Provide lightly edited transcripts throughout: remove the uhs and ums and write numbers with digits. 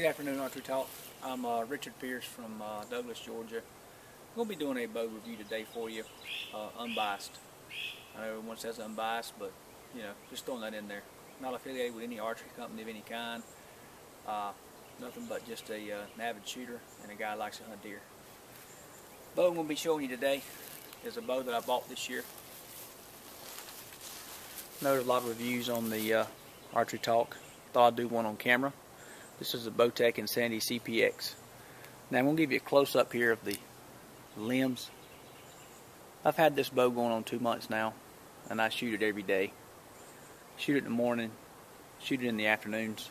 Good afternoon, Archery Talk. I'm Richard Pierce from Douglas, Georgia. We'll be doing a bow review today for you, unbiased. I know everyone says unbiased, but you know, just throwing that in there. Not affiliated with any archery company of any kind. Nothing but just an avid shooter and a guy who likes to hunt deer. Bow I'm going to be showing you today is a bow that I bought this year. I know there's a lot of reviews on the Archery Talk. Thought I'd do one on camera. This is a Bowtech Insanity CPX. Now I'm going to give you a close-up here of the limbs. I've had this bow going on 2 months now, and I shoot it every day. Shoot it in the morning, shoot it in the afternoons.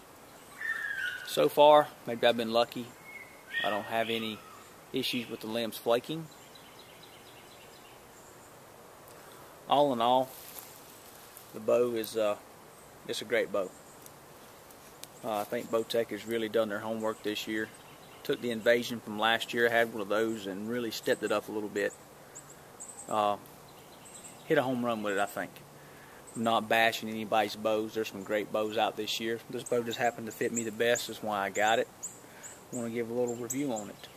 So far, maybe I've been lucky. I don't have any issues with the limbs flaking. All in all, the bow is it's a great bow. I think Bowtech has really done their homework this year. Took the Invasion from last year, had one of those, and really stepped it up a little bit. Hit a home run with it, I think. I'm not bashing anybody's bows. There's some great bows out this year. This bow just happened to fit me the best. That's why I got it. I want to give a little review on it.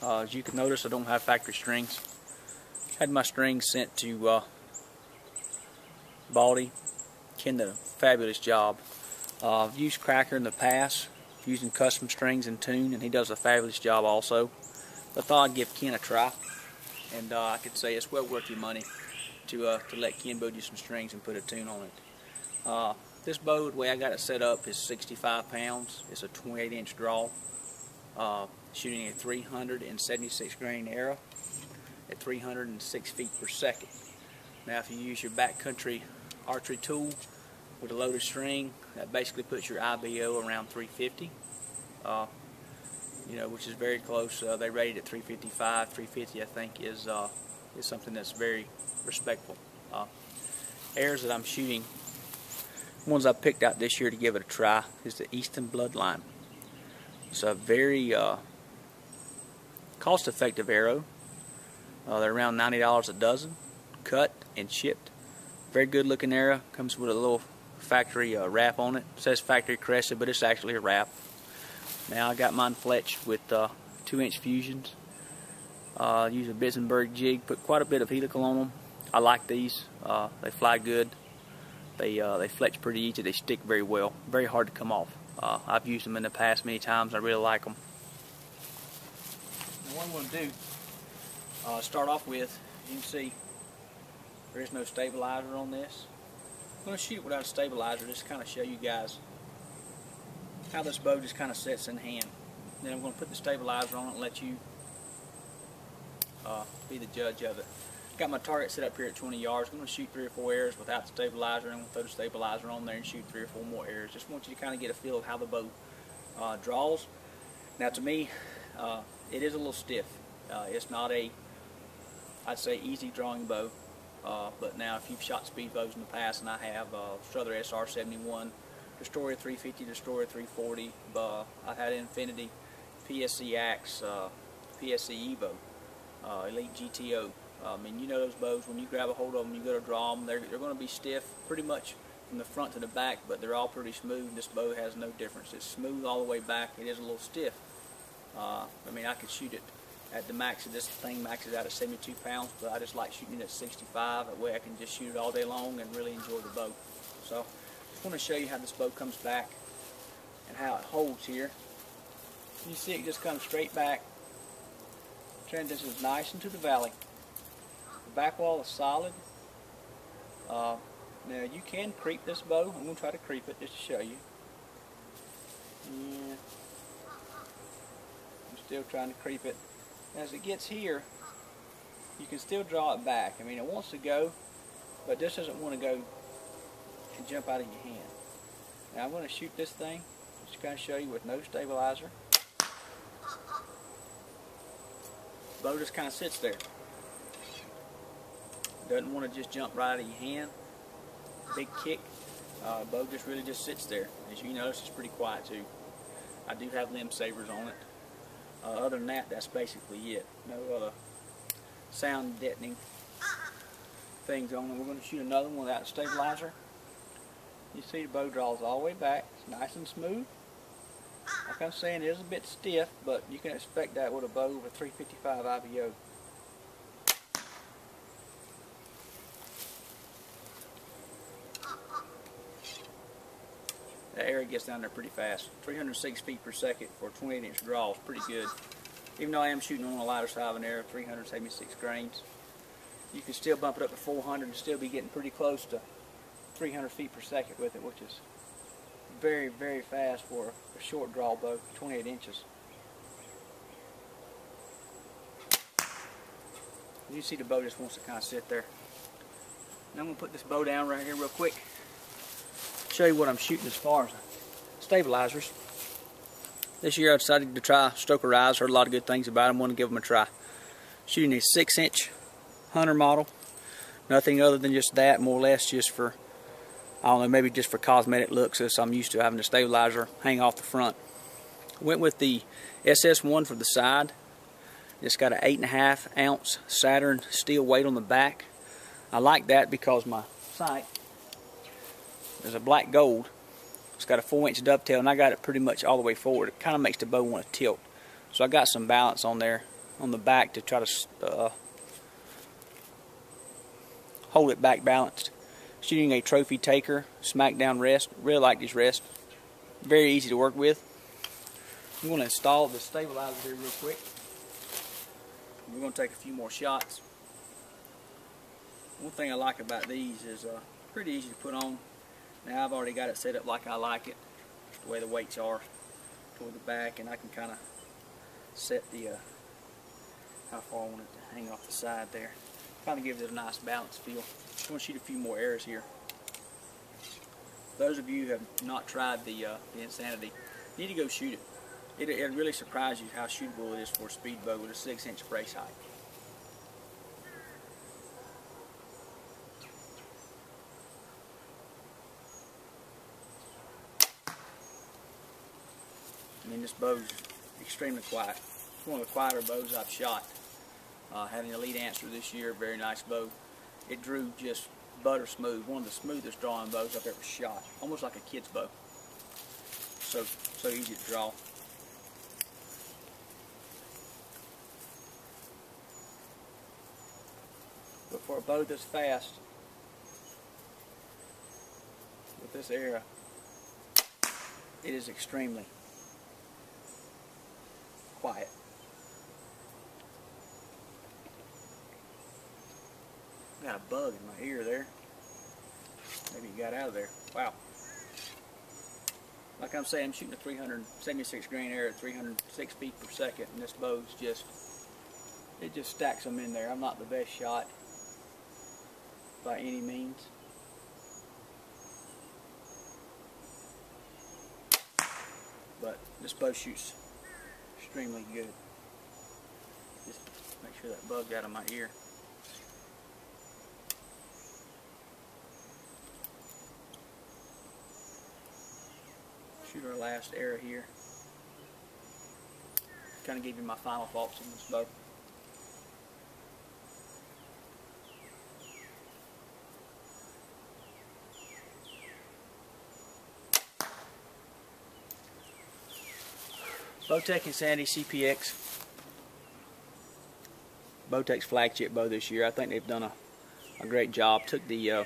As you can notice, I don't have factory strings. Had my strings sent to Baldy. Ken did a fabulous job. I've used Cracker in the past, using custom strings and tune, and he does a fabulous job also. I thought I'd give Ken a try, and I could say it's well worth your money to let Ken build you some strings and put a tune on it. This bow, the way I got it set up, is 65 pounds. It's a 28-inch draw, shooting a 376 grain arrow at 306 feet per second. Now, if you use your backcountry archery tool with a loaded string, that basically puts your IBO around 350, you know, which is very close. They rated at 355, 350, I think, is something that's very respectful. Arrows that I'm shooting, ones I picked out this year to give it a try, is the Easton Bloodline. It's a very cost-effective arrow. They're around $90 a dozen, cut and shipped. Very good looking arrow. Comes with a little factory wrap on it. It says factory crested, but it's actually a wrap. Now I got mine fletched with 2-inch fusions. Use a Bisenberg jig. Put quite a bit of helical on them. I like these. They fly good. They fletch pretty easy. They stick very well. Very hard to come off. I've used them in the past many times. I really like them. Now what I'm going to do, start off with, you can see there is no stabilizer on this. I'm going to shoot it without a stabilizer just to kind of show you guys how this bow just kind of sets in hand. Then I'm going to put the stabilizer on it and let you be the judge of it. Got my target set up here at 20 yards. I'm going to shoot 3 or 4 arrows without the stabilizer, and I'm going to throw the stabilizer on there and shoot 3 or 4 more arrows. Just want you to kind of get a feel of how the bow draws. Now to me, it is a little stiff. It's not a, I'd say, easy drawing bow. But now if you've shot speed bows in the past, and I have, Strother SR71, Destroyer 350, Destroyer 340, I've had Infinity, PSC Axe, PSC Evo, Elite GTO. I mean, you know those bows, when you grab a hold of them, you go to draw them, they're going to be stiff pretty much from the front to the back, but they're all pretty smooth. This bow has no difference. It's smooth all the way back. It is a little stiff. I mean, I could shoot it at the max of this thing, maxes out at 72 pounds, but I just like shooting it at 65. That way I can just shoot it all day long and really enjoy the bow. So, just want to show you how this bow comes back and how it holds here. You see it just comes straight back, transitions nice into the valley. The back wall is solid. Now you can creep this bow. I'm going to try to creep it just to show you. Yeah. I'm still trying to creep it. As it gets here, you can still draw it back. I mean, it wants to go, but this doesn't want to go and jump out of your hand. Now I'm going to shoot this thing, just kind of show you with no stabilizer. The bow just kind of sits there. Doesn't want to just jump right out of your hand. Big kick. Bow just really just sits there. As you notice, it's pretty quiet too. I do have limb savers on it. Other than that, that's basically it. No other sound deadening things on it. We're going to shoot another one without a stabilizer. You see the bow draws all the way back. It's nice and smooth. Like I'm saying, it is a bit stiff, but you can expect that with a bow with a 355 IBO. That arrow gets down there pretty fast. 306 feet per second for a 28-inch draw is pretty good. Even though I am shooting on the lighter side of an arrow, 376 grains, you can still bump it up to 400 and still be getting pretty close to 300 feet per second with it, which is very, very fast for a short draw bow, 28 inches. You see the bow just wants to kind of sit there. Now I'm going to put this bow down right here real quick. Show you what I'm shooting as far as stabilizers. This year I decided to try Stroker Eyes. Heard a lot of good things about them. Want to give them a try. Shooting a 6-inch Hunter model. Nothing other than just that, more or less just for, I don't know, maybe just for cosmetic looks, as I'm used to having the stabilizer hang off the front. Went with the SS1 for the side. It's got an 8.5 ounce Saturn steel weight on the back. I like that because my sight is a black gold. It's got a 4-inch dovetail, and I got it pretty much all the way forward. It kind of makes the bow want to tilt. So I got some balance on there on the back to try to hold it back balanced. Shooting a trophy taker, smackdown rest. Really like these rests. Very easy to work with. I'm going to install the stabilizer here real quick. We're going to take a few more shots. One thing I like about these is pretty easy to put on. Now I've already got it set up like I like it, just the way the weights are toward the back, and I can kind of set the how far I want it to hang off the side there. Kind of gives it a nice balanced feel. I'm going to shoot a few more arrows here. Those of you who have not tried the Insanity, you need to go shoot it. It really surprises you how shootable it is for a speed bow with a 6-inch brace height. I mean, this bow's extremely quiet. It's one of the quieter bows I've shot. Had an elite answer this year, very nice bow. It drew just butter smooth, one of the smoothest drawing bows I've ever shot. Almost like a kid's bow. So easy to draw. But for a bow this fast, with this arrow, it is extremely quiet. Got a bug in my ear there. Maybe it got out of there. Wow. Like I'm saying, I'm shooting a 376 grain arrow at 306 feet per second, and this bow's just, it just stacks them in there. I'm not the best shot by any means. But this bow shoots extremely good. Just make sure that bug's out of my ear. Shoot our last arrow here. Kind of give you my final thoughts on this bow. Bowtech Insanity CPX. Bowtech's flagship bow this year. I think they've done a great job. Took the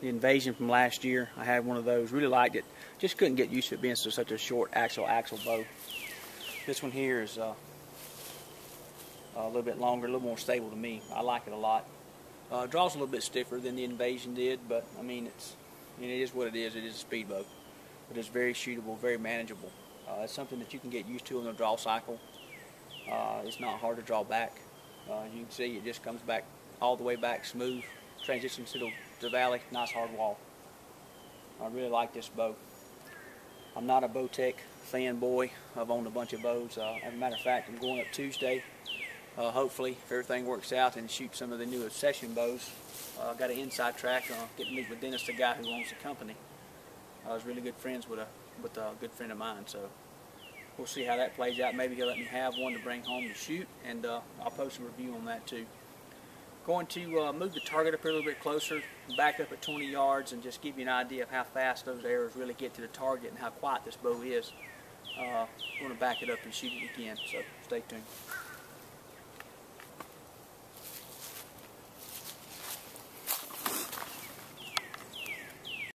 Invasion from last year. I had one of those. Really liked it. Just couldn't get used to it being such a short axle bow. This one here is a little bit longer, a little more stable to me. I like it a lot. Draws a little bit stiffer than the Invasion did, but I mean it is what it is. It is a speed bow, but it's very shootable, very manageable. It's something that you can get used to in the draw cycle. It's not hard to draw back. You can see it just comes back all the way back smooth, transitions to the valley, nice hard wall. I really like this bow. I'm not a Bowtech fanboy. I've owned a bunch of bows. As a matter of fact, I'm going up Tuesday. Hopefully, if everything works out, and shoot some of the new Obsession bows. I've got an inside track. Get to meet with Dennis, the guy who owns the company. I was really good friends with a good friend of mine, so we'll see how that plays out. Maybe he'll let me have one to bring home to shoot, and I'll post a review on that too. Going to move the target up here a little bit closer, back up at 20 yards, and just give you an idea of how fast those arrows really get to the target and how quiet this bow is. I'm going to back it up and shoot it again, so stay tuned.